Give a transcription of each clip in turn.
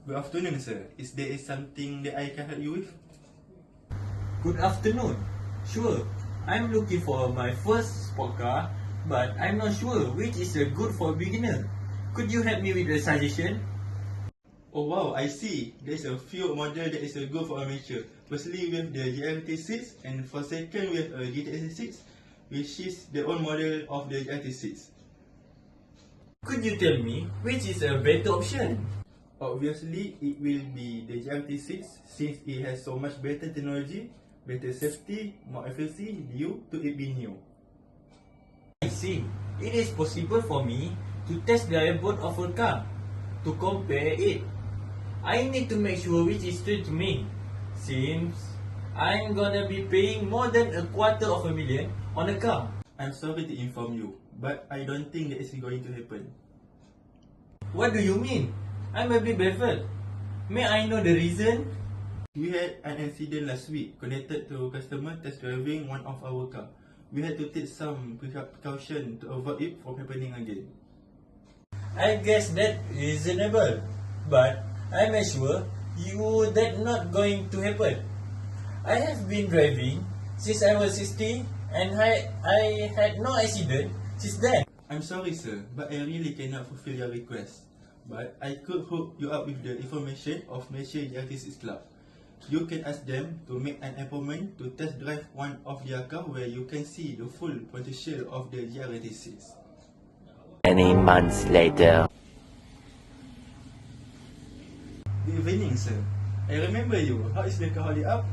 Good afternoon, sir. Is there something that I can help you with? Good afternoon. Sure, I'm looking for my first sport car, but I'm not sure which is good for a beginner. Could you help me with a suggestion? Oh wow, I see. There's a few model that is good for amateur. Firstly, with the GLT6, and for second, with a GTX6, which is the old model of the GLT6. Could you tell me which is a better option? Obviously, it will be the GLT6 since it has so much better technology, better safety, more efficiency due to it being new. I see. It is possible for me to test drive both of a car to compare it. I need to make sure which is true to me, since I'm gonna be paying more than $250,000 on a car. I'm sorry to inform you, but I don't think that is going to happen. What do you mean? I'm a bit baffled. May I know the reason? We had an incident last week connected to customer test driving one of our car. We had to take some precaution to avoid it from happening again. I guess that reasonable, but I'm sure you that not going to happen. I have been driving since I was 16 and I had no accident since then. I'm sorry, sir, but I really cannot fulfill your request. But I could hook you up with the information of Malaysia GLT6 Club. You can ask them to make an appointment to test drive one of their car where you can see the full potential of the GLT6. Many months later. Good evening, sir. I remember you. How is the car holding up?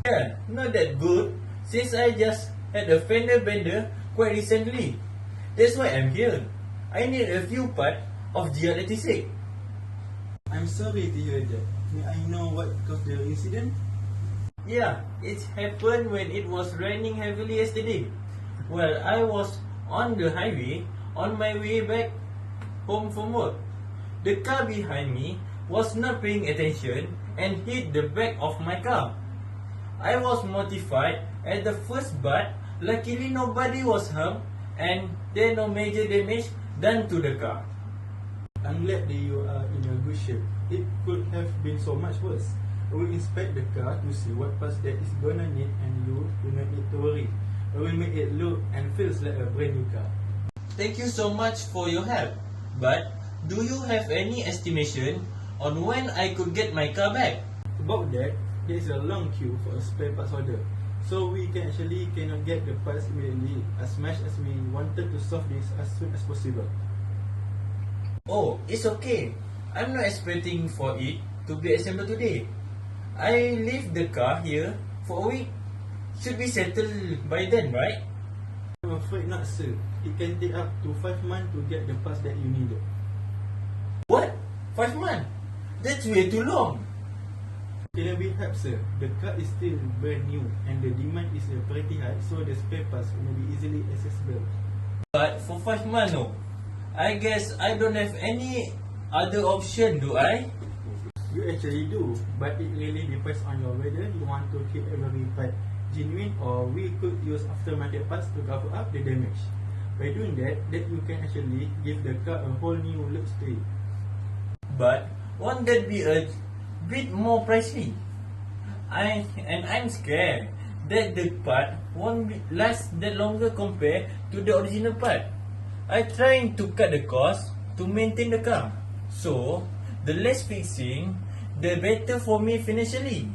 Yeah, not that good since I just had a fender bender quite recently. That's why I'm here. I need a few parts of GLT6. I'm sorry to hear that. May I know what caused the incident? Yeah, it happened when it was raining heavily yesterday. Well, I was on the highway on my way back home from work. The car behind me was not paying attention and hit the back of my car. I was mortified at the first, but luckily nobody was harmed and there no major damage done to the car. I'm glad that you are in a good shape. It could have been so much worse. I will inspect the car to see what parts that is gonna need and you do not need to worry. I will make it look and feels like a brand new car. Thank you so much for your help. But do you have any estimation on when I could get my car back? About that, there is a long queue for a spare parts order. So we cannot get the parts immediately as much as we wanted to solve this as soon as possible. Oh, it's okay. I'm not expecting for it to be assembled today. I leave the car here for a week. Should be settled by then, right? I'm afraid not, sir. It can take up to 5 months to get the parts that you needed. What? 5 months? That's way too long. Can we help, sir? The car is still brand new and the demand is pretty high, so the spare parts will be easily accessible. But for 5 months, no. I guess I don't have any other option, do I? You actually do, but it really depends on your whether you want to keep every part genuine or we could use aftermarket parts to cover up the damage. By doing that you can actually give the car a whole new look to it. But won't that be a bit more pricey? I'm scared that the part won't last that longer compared to the original part. I'm trying to cut the cost to maintain the car. So, the less fixing, the better for me financially.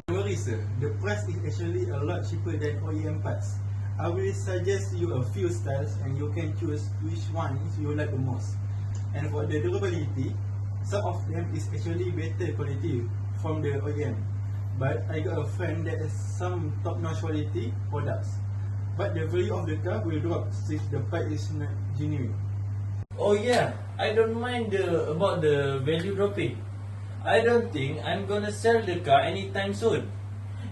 Don't worry, sir. The price is actually a lot cheaper than OEM parts. I will suggest you a few styles and you can choose which ones you like the most. And for the durability, some of them is actually better quality from the OEM. But I got a friend that has some top-notch quality products. But the value of the car will drop since the part is not genuine. Oh yeah, I don't mind about the value dropping. I don't think I'm gonna sell the car anytime soon.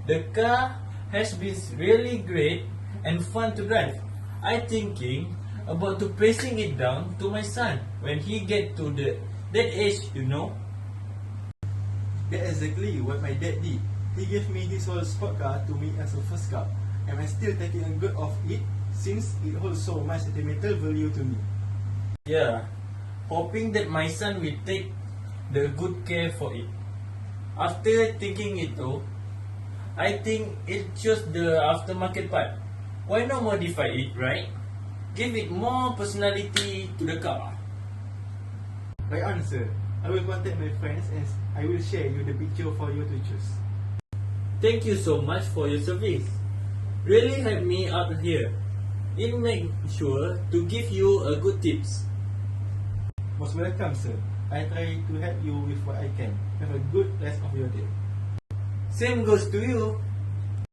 The car has been really great and fun to drive. I'm thinking about to passing it down to my son when he get to that age, you know. That's exactly what my dad did. He gave me his whole sport car to me as a first car, and I'm still taking a good of it since it holds so much sentimental value to me. Yeah, hoping that my son will take the good care for it. After thinking it through, I think it chose the aftermarket part. Why not modify it, right? Give it more personality to the car. Right on, sir. I will contact my friends and I will share you the picture for you to choose. Thank you so much for your service. Really helped me out here. It make sure to give you a good tips. Most welcome, sir. I try to help you with what I can. Have a good rest of your day. Same goes to you.